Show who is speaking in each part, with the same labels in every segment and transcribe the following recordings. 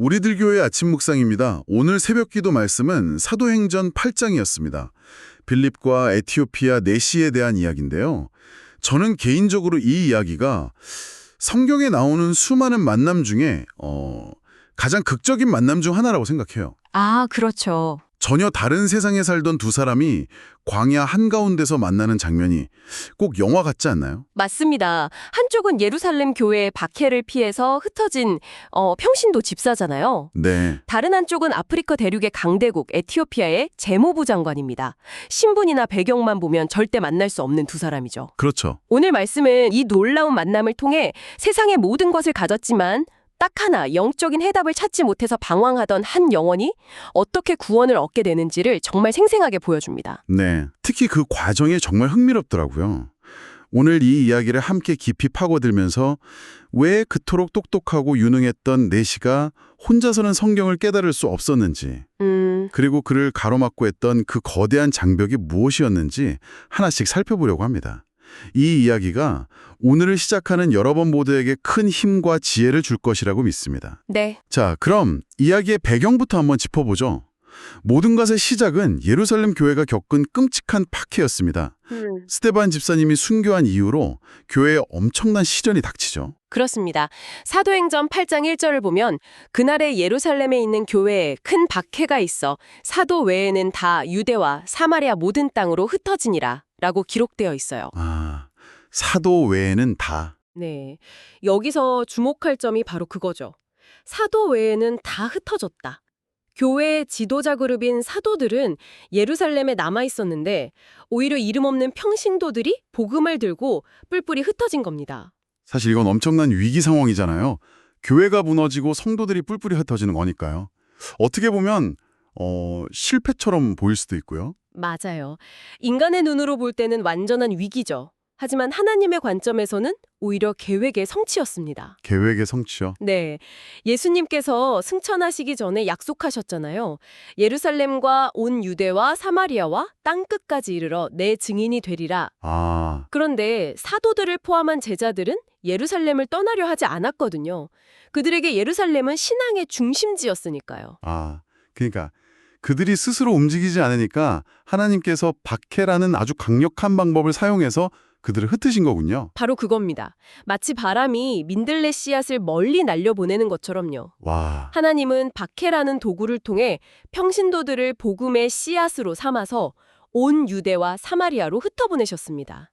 Speaker 1: 우리들 교회 아침 묵상입니다. 오늘 새벽기도 말씀은 사도행전 8장이었습니다. 빌립과 에티오피아 내시에 대한 이야기인데요. 저는 개인적으로 이 이야기가 성경에 나오는 수많은 만남 중에 가장 극적인 만남 중 하나라고 생각해요.
Speaker 2: 아, 그렇죠.
Speaker 1: 전혀 다른 세상에 살던 두 사람이 광야 한가운데서 만나는 장면이 꼭 영화 같지 않나요?
Speaker 2: 맞습니다. 한쪽은 예루살렘 교회의 박해를 피해서 흩어진 평신도 집사잖아요.
Speaker 1: 네.
Speaker 2: 다른 한쪽은 아프리카 대륙의 강대국 에티오피아의 재무부 장관입니다. 신분이나 배경만 보면 절대 만날 수 없는 두 사람이죠.
Speaker 1: 그렇죠.
Speaker 2: 오늘 말씀은 이 놀라운 만남을 통해 세상의 모든 것을 가졌지만 딱 하나 영적인 해답을 찾지 못해서 방황하던 한 영혼이 어떻게 구원을 얻게 되는지를 정말 생생하게 보여줍니다.
Speaker 1: 네. 특히 그 과정이 정말 흥미롭더라고요. 오늘 이 이야기를 함께 깊이 파고들면서 왜 그토록 똑똑하고 유능했던 내시가 혼자서는 성경을 깨달을 수 없었는지, 그리고 그를 가로막고 했던 그 거대한 장벽이 무엇이었는지 하나씩 살펴보려고 합니다. 이 이야기가 오늘을 시작하는 여러분 모두에게 큰 힘과 지혜를 줄 것이라고 믿습니다.
Speaker 2: 네.
Speaker 1: 자, 그럼 이야기의 배경부터 한번 짚어보죠. 모든 것의 시작은 예루살렘 교회가 겪은 끔찍한 박해였습니다. 스데반 집사님이 순교한 이후로 교회에 엄청난 시련이 닥치죠.
Speaker 2: 그렇습니다. 사도행전 8장 1절을 보면 그날에 예루살렘에 있는 교회에 큰 박해가 있어 사도 외에는 다 유대와 사마리아 모든 땅으로 흩어지니라 라고 기록되어 있어요.
Speaker 1: 아, 사도 외에는 다.
Speaker 2: 네. 여기서 주목할 점이 바로 그거죠. 사도 외에는 다 흩어졌다. 교회의 지도자 그룹인 사도들은 예루살렘에 남아 있었는데 오히려 이름 없는 평신도들이 복음을 들고 뿔뿔이 흩어진 겁니다.
Speaker 1: 사실 이건 엄청난 위기 상황이잖아요. 교회가 무너지고 성도들이 뿔뿔이 흩어지는 거니까요. 어떻게 보면 실패처럼 보일 수도 있고요.
Speaker 2: 맞아요. 인간의 눈으로 볼 때는 완전한 위기죠. 하지만 하나님의 관점에서는 오히려 계획의 성취였습니다.
Speaker 1: 계획의 성취요.
Speaker 2: 네. 예수님께서 승천하시기 전에 약속하셨잖아요. 예루살렘과 온 유대와 사마리아와 땅끝까지 이르러 내 증인이 되리라.
Speaker 1: 아,
Speaker 2: 그런데 사도들을 포함한 제자들은 예루살렘을 떠나려 하지 않았거든요. 그들에게 예루살렘은 신앙의 중심지였으니까요.
Speaker 1: 그러니까 그들이 스스로 움직이지 않으니까 하나님께서 박해라는 아주 강력한 방법을 사용해서 그들을 흩으신 거군요.
Speaker 2: 바로 그겁니다. 마치 바람이 민들레 씨앗을 멀리 날려보내는 것처럼요.
Speaker 1: 와,
Speaker 2: 하나님은 박해라는 도구를 통해 평신도들을 복음의 씨앗으로 삼아서 온 유대와 사마리아로 흩어보내셨습니다.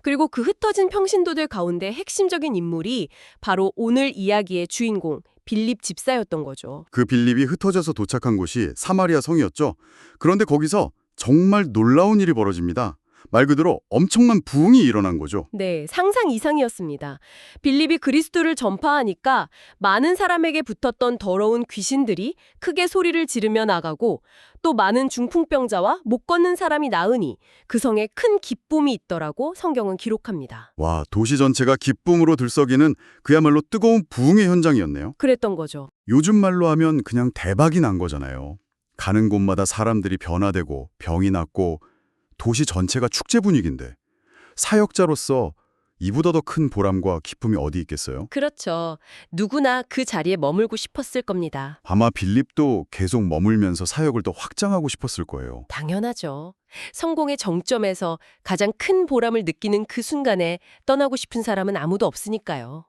Speaker 2: 그리고 그 흩어진 평신도들 가운데 핵심적인 인물이 바로 오늘 이야기의 주인공 빌립 집사였던 거죠.
Speaker 1: 그 빌립이 흩어져서 도착한 곳이 사마리아 성이었죠. 그런데 거기서 정말 놀라운 일이 벌어집니다. 말 그대로 엄청난 부흥이 일어난 거죠.
Speaker 2: 네, 상상 이상이었습니다. 빌립이 그리스도를 전파하니까 많은 사람에게 붙었던 더러운 귀신들이 크게 소리를 지르며 나가고 또 많은 중풍병자와 못 걷는 사람이 나으니 그 성에 큰 기쁨이 있더라고 성경은 기록합니다.
Speaker 1: 와, 도시 전체가 기쁨으로 들썩이는 그야말로 뜨거운 부흥의 현장이었네요.
Speaker 2: 그랬던 거죠.
Speaker 1: 요즘 말로 하면 그냥 대박이 난 거잖아요. 가는 곳마다 사람들이 변화되고 병이 낫고 도시 전체가 축제 분위기인데 사역자로서 이보다 더 큰 보람과 기쁨이 어디 있겠어요?
Speaker 2: 그렇죠. 누구나 그 자리에 머물고 싶었을 겁니다.
Speaker 1: 아마 빌립도 계속 머물면서 사역을 더 확장하고 싶었을 거예요.
Speaker 2: 당연하죠. 성공의 정점에서 가장 큰 보람을 느끼는 그 순간에 떠나고 싶은 사람은 아무도 없으니까요.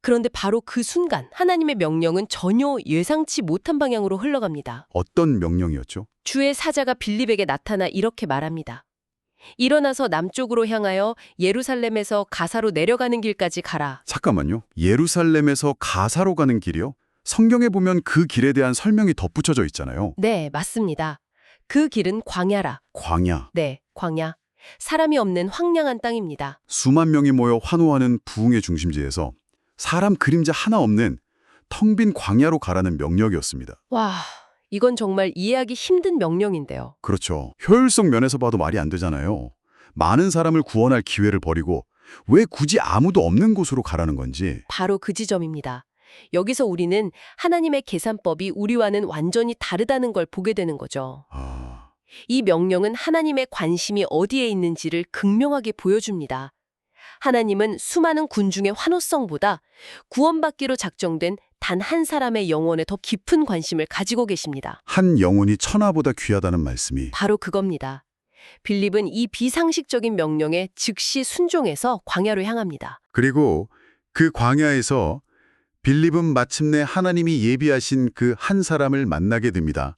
Speaker 2: 그런데 바로 그 순간 하나님의 명령은 전혀 예상치 못한 방향으로 흘러갑니다.
Speaker 1: 어떤 명령이었죠?
Speaker 2: 주의 사자가 빌립에게 나타나 이렇게 말합니다. 일어나서 남쪽으로 향하여 예루살렘에서 가사로 내려가는 길까지 가라.
Speaker 1: 잠깐만요. 예루살렘에서 가사로 가는 길이요? 성경에 보면 그 길에 대한 설명이 덧붙여져 있잖아요.
Speaker 2: 네, 맞습니다. 그 길은 광야라.
Speaker 1: 광야.
Speaker 2: 네, 광야. 사람이 없는 황량한 땅입니다.
Speaker 1: 수만 명이 모여 환호하는 부흥의 중심지에서 사람 그림자 하나 없는 텅 빈 광야로 가라는 명령이었습니다.
Speaker 2: 와, 이건 정말 이해하기 힘든 명령인데요.
Speaker 1: 그렇죠. 효율성 면에서 봐도 말이 안 되잖아요. 많은 사람을 구원할 기회를 버리고 왜 굳이 아무도 없는 곳으로 가라는 건지.
Speaker 2: 바로 그 지점입니다. 여기서 우리는 하나님의 계산법이 우리와는 완전히 다르다는 걸 보게 되는 거죠. 이 명령은 하나님의 관심이 어디에 있는지를 극명하게 보여줍니다. 하나님은 수많은 군중의 환호성보다 구원받기로 작정된 단 한 사람의 영혼에 더 깊은 관심을 가지고 계십니다.
Speaker 1: 한 영혼이 천하보다 귀하다는 말씀이.
Speaker 2: 바로 그겁니다. 빌립은 이 비상식적인 명령에 즉시 순종해서 광야로 향합니다.
Speaker 1: 그리고 그 광야에서 빌립은 마침내 하나님이 예비하신 그 한 사람을 만나게 됩니다.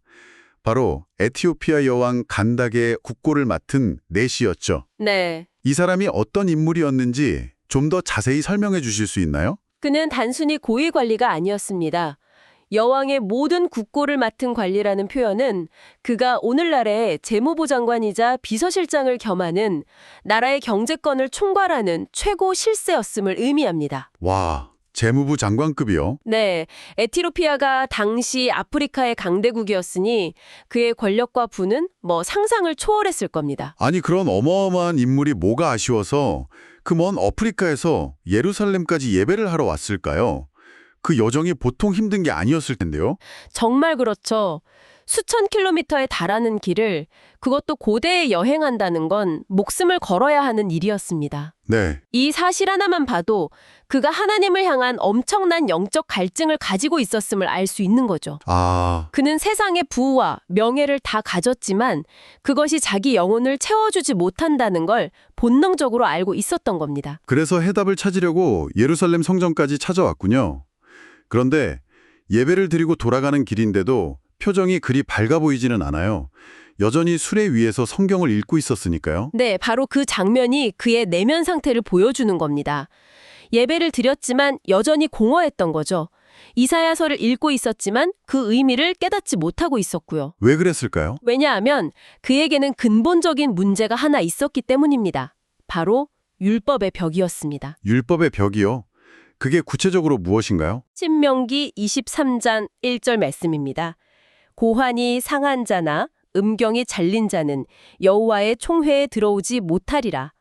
Speaker 1: 바로 에티오피아 여왕 간닥의 국고를 맡은 내시였죠.
Speaker 2: 네.
Speaker 1: 이 사람이 어떤 인물이었는지 좀 더 자세히 설명해 주실 수 있나요?
Speaker 2: 그는 단순히 고위 관리가 아니었습니다. 여왕의 모든 국고를 맡은 관리라는 표현은 그가 오늘날의 재무부 장관이자 비서실장을 겸하는 나라의 경제권을 총괄하는 최고 실세였음을 의미합니다.
Speaker 1: 와, 재무부 장관급이요?
Speaker 2: 네, 에티오피아가 당시 아프리카의 강대국이었으니 그의 권력과 부는 상상을 초월했을 겁니다.
Speaker 1: 아니 그런 어마어마한 인물이 뭐가 아쉬워서 그 먼 아프리카에서 예루살렘까지 예배를 하러 왔을까요? 그 여정이 보통 힘든 게 아니었을 텐데요.
Speaker 2: 정말 그렇죠. 수천 킬로미터에 달하는 길을 그것도 고대에 여행한다는 건 목숨을 걸어야 하는 일이었습니다.
Speaker 1: 네,
Speaker 2: 이 사실 하나만 봐도 그가 하나님을 향한 엄청난 영적 갈증을 가지고 있었음을 알 수 있는 거죠. 그는 세상의 부와 명예를 다 가졌지만 그것이 자기 영혼을 채워주지 못한다는 걸 본능적으로 알고 있었던 겁니다.
Speaker 1: 그래서 해답을 찾으려고 예루살렘 성전까지 찾아왔군요. 그런데 예배를 드리고 돌아가는 길인데도 표정이 그리 밝아 보이지는 않아요. 여전히 수레 위에서 성경을 읽고 있었으니까요.
Speaker 2: 네, 바로 그 장면이 그의 내면 상태를 보여주는 겁니다. 예배를 드렸지만 여전히 공허했던 거죠. 이사야서를 읽고 있었지만 그 의미를 깨닫지 못하고 있었고요.
Speaker 1: 왜 그랬을까요?
Speaker 2: 왜냐하면 그에게는 근본적인 문제가 하나 있었기 때문입니다. 바로 율법의 벽이었습니다.
Speaker 1: 율법의 벽이요? 그게 구체적으로 무엇인가요?
Speaker 2: 신명기 23장 1절 말씀입니다. 고환이 상한 자나 음경이 잘린 자는 여호와의 총회에 들어오지 못하리라.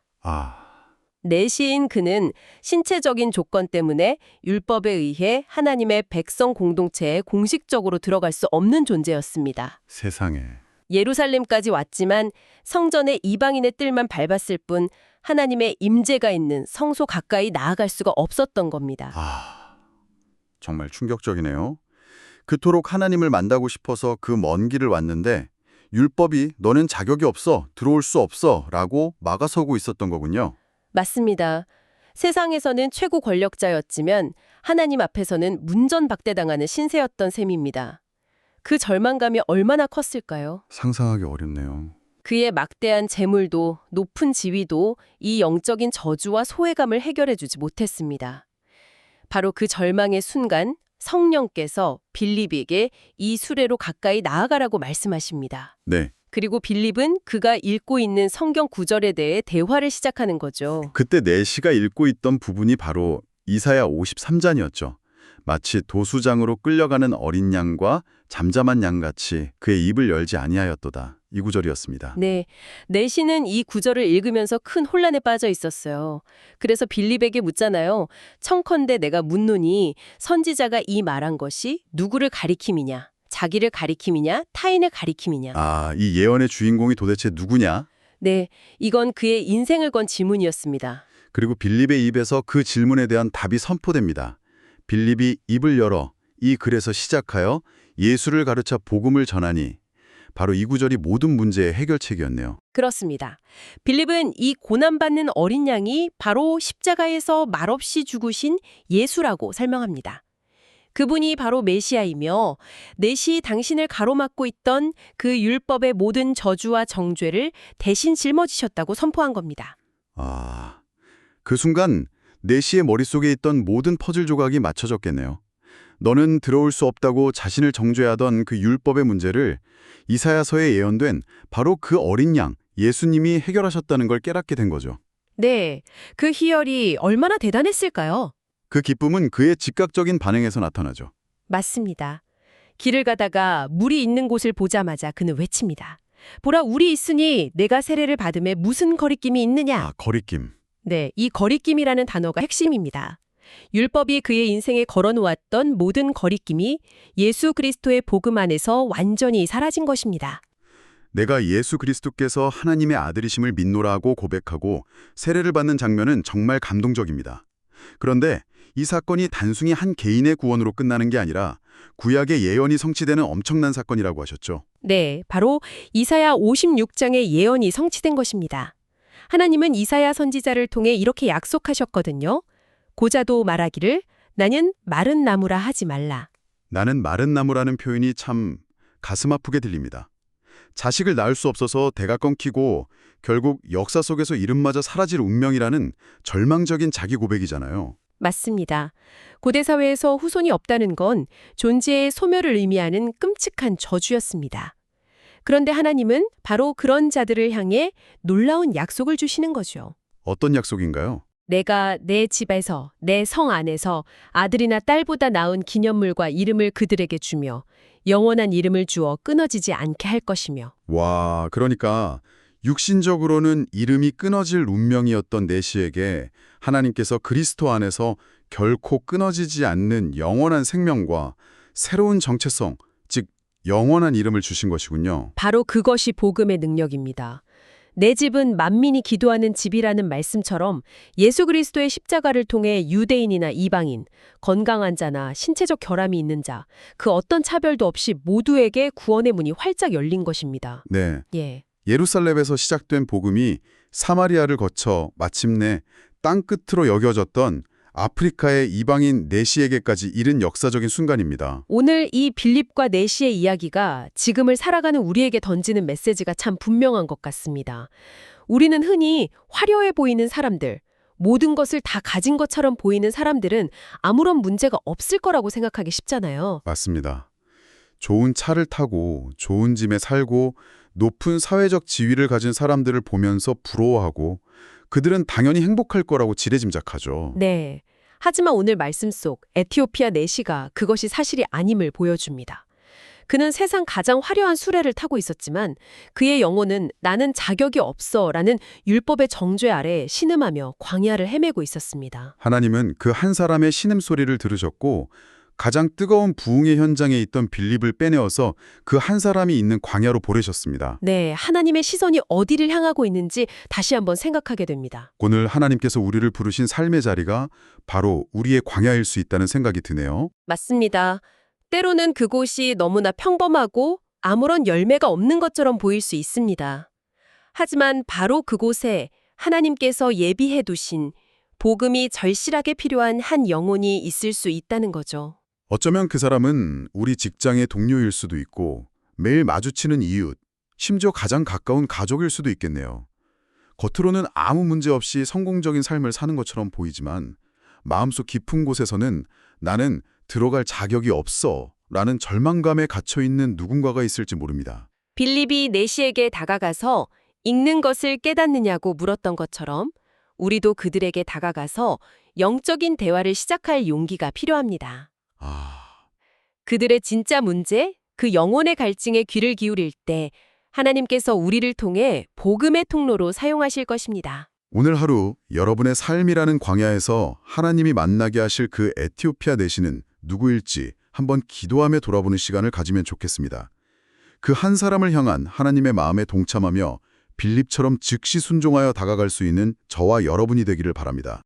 Speaker 2: 내시인 그는 신체적인 조건 때문에 율법에 의해 하나님의 백성 공동체에 공식적으로 들어갈 수 없는 존재였습니다.
Speaker 1: 세상에.
Speaker 2: 예루살렘까지 왔지만 성전의 이방인의 뜰만 밟았을 뿐 하나님의 임재가 있는 성소 가까이 나아갈 수가 없었던 겁니다.
Speaker 1: 정말 충격적이네요. 그토록 하나님을 만나고 싶어서 그 먼 길을 왔는데 율법이 너는 자격이 없어, 들어올 수 없어 라고 막아서고 있었던 거군요.
Speaker 2: 맞습니다. 세상에서는 최고 권력자였지만 하나님 앞에서는 문전박대당하는 신세였던 셈입니다. 그 절망감이 얼마나 컸을까요?
Speaker 1: 상상하기 어렵네요.
Speaker 2: 그의 막대한 재물도 높은 지위도 이 영적인 저주와 소외감을 해결해주지 못했습니다. 바로 그 절망의 순간 성령께서 빌립에게 이 수레로 가까이 나아가라고 말씀하십니다.
Speaker 1: 네.
Speaker 2: 그리고 빌립은 그가 읽고 있는 성경 구절에 대해 대화를 시작하는 거죠.
Speaker 1: 그때 내시가 읽고 있던 부분이 바로 이사야 53장이었죠. 마치 도수장으로 끌려가는 어린 양과 잠잠한 양같이 그의 입을 열지 아니하였도다. 이 구절이었습니다.
Speaker 2: 네, 내시는 이 구절을 읽으면서 큰 혼란에 빠져 있었어요. 그래서 빌립에게 묻잖아요. 청컨대 내가 묻노니 선지자가 이 말한 것이 누구를 가리킴이냐? 자기를 가리킴이냐? 타인을 가리킴이냐?
Speaker 1: 이 예언의 주인공이 도대체 누구냐?
Speaker 2: 네, 이건 그의 인생을 건 질문이었습니다.
Speaker 1: 그리고 빌립의 입에서 그 질문에 대한 답이 선포됩니다. 빌립이 입을 열어 이 글에서 시작하여 예수를 가르쳐 복음을 전하니 바로 이 구절이 모든 문제의 해결책이었네요.
Speaker 2: 그렇습니다. 빌립은 이 고난받는 어린 양이 바로 십자가에서 말없이 죽으신 예수라고 설명합니다. 그분이 바로 메시아이며 내시 당신을 가로막고 있던 그 율법의 모든 저주와 정죄를 대신 짊어지셨다고 선포한 겁니다.
Speaker 1: 그 순간 내시의 머릿속에 있던 모든 퍼즐 조각이 맞춰졌겠네요. 너는 들어올 수 없다고 자신을 정죄하던 그 율법의 문제를 이사야서에 예언된 바로 그 어린 양 예수님이 해결하셨다는 걸 깨닫게 된 거죠.
Speaker 2: 네, 그 희열이 얼마나 대단했을까요?
Speaker 1: 그 기쁨은 그의 즉각적인 반응에서 나타나죠.
Speaker 2: 맞습니다. 길을 가다가 물이 있는 곳을 보자마자 그는 외칩니다. 보라, 물이 있으니 내가 세례를 받음에 무슨 거리낌이 있느냐?
Speaker 1: 거리낌.
Speaker 2: 네, 이 거리낌이라는 단어가 핵심입니다. 율법이 그의 인생에 걸어놓았던 모든 거리낌이 예수 그리스도의 복음 안에서 완전히 사라진 것입니다.
Speaker 1: 내가 예수 그리스도께서 하나님의 아들이심을 믿노라고 고백하고 세례를 받는 장면은 정말 감동적입니다. 그런데 이 사건이 단순히 한 개인의 구원으로 끝나는 게 아니라 구약의 예언이 성취되는 엄청난 사건이라고 하셨죠.
Speaker 2: 네, 바로 이사야 56장의 예언이 성취된 것입니다. 하나님은 이사야 선지자를 통해 이렇게 약속하셨거든요. 고자도 말하기를 나는 마른 나무라 하지 말라.
Speaker 1: 나는 마른 나무라는 표현이 참 가슴 아프게 들립니다. 자식을 낳을 수 없어서 대가 끊기고 결국 역사 속에서 이름마저 사라질 운명이라는 절망적인 자기 고백이잖아요.
Speaker 2: 맞습니다. 고대 사회에서 후손이 없다는 건 존재의 소멸을 의미하는 끔찍한 저주였습니다. 그런데 하나님은 바로 그런 자들을 향해 놀라운 약속을 주시는 거죠.
Speaker 1: 어떤 약속인가요?
Speaker 2: 내가 내 집에서 내 성 안에서 아들이나 딸보다 나은 기념물과 이름을 그들에게 주며 영원한 이름을 주어 끊어지지 않게 할 것이며.
Speaker 1: 와, 그러니까 육신적으로는 이름이 끊어질 운명이었던 내시에게 하나님께서 그리스도 안에서 결코 끊어지지 않는 영원한 생명과 새로운 정체성, 즉 영원한 이름을 주신 것이군요.
Speaker 2: 바로 그것이 복음의 능력입니다. 내 집은 만민이 기도하는 집이라는 말씀처럼 예수 그리스도의 십자가를 통해 유대인이나 이방인, 건강한 자나 신체적 결함이 있는 자, 그 어떤 차별도 없이 모두에게 구원의 문이 활짝 열린 것입니다.
Speaker 1: 네,
Speaker 2: 예.
Speaker 1: 예루살렘에서 시작된 복음이 사마리아를 거쳐 마침내 땅끝으로 여겨졌던 아프리카의 이방인 내시에게까지 이른 역사적인 순간입니다.
Speaker 2: 오늘 이 빌립과 내시의 이야기가 지금을 살아가는 우리에게 던지는 메시지가 참 분명한 것 같습니다. 우리는 흔히 화려해 보이는 사람들, 모든 것을 다 가진 것처럼 보이는 사람들은 아무런 문제가 없을 거라고 생각하기 쉽잖아요.
Speaker 1: 맞습니다. 좋은 차를 타고 좋은 집에 살고 높은 사회적 지위를 가진 사람들을 보면서 부러워하고 그들은 당연히 행복할 거라고 지레짐작하죠.
Speaker 2: 네. 하지만 오늘 말씀 속 에티오피아 내시가 그것이 사실이 아님을 보여줍니다. 그는 세상 가장 화려한 수레를 타고 있었지만 그의 영혼은 나는 자격이 없어 라는 율법의 정죄 아래 신음하며 광야를 헤매고 있었습니다.
Speaker 1: 하나님은 그 한 사람의 신음소리를 들으셨고 가장 뜨거운 부흥의 현장에 있던 빌립을 빼내어서 그 한 사람이 있는 광야로 보내셨습니다.
Speaker 2: 네, 하나님의 시선이 어디를 향하고 있는지 다시 한번 생각하게 됩니다.
Speaker 1: 오늘 하나님께서 우리를 부르신 삶의 자리가 바로 우리의 광야일 수 있다는 생각이 드네요.
Speaker 2: 맞습니다. 때로는 그곳이 너무나 평범하고 아무런 열매가 없는 것처럼 보일 수 있습니다. 하지만 바로 그곳에 하나님께서 예비해 두신 복음이 절실하게 필요한 한 영혼이 있을 수 있다는 거죠.
Speaker 1: 어쩌면 그 사람은 우리 직장의 동료일 수도 있고 매일 마주치는 이웃, 심지어 가장 가까운 가족일 수도 있겠네요. 겉으로는 아무 문제 없이 성공적인 삶을 사는 것처럼 보이지만 마음속 깊은 곳에서는 나는 들어갈 자격이 없어 라는 절망감에 갇혀있는 누군가가 있을지 모릅니다.
Speaker 2: 빌립이 내시에게 다가가서 읽는 것을 깨닫느냐고 물었던 것처럼 우리도 그들에게 다가가서 영적인 대화를 시작할 용기가 필요합니다. 그들의 진짜 문제, 그 영혼의 갈증에 귀를 기울일 때 하나님께서 우리를 통해 복음의 통로로 사용하실 것입니다.
Speaker 1: 오늘 하루 여러분의 삶이라는 광야에서 하나님이 만나게 하실 그 에티오피아 내시는 누구일지 한번 기도하며 돌아보는 시간을 가지면 좋겠습니다. 그 한 사람을 향한 하나님의 마음에 동참하며 빌립처럼 즉시 순종하여 다가갈 수 있는 저와 여러분이 되기를 바랍니다.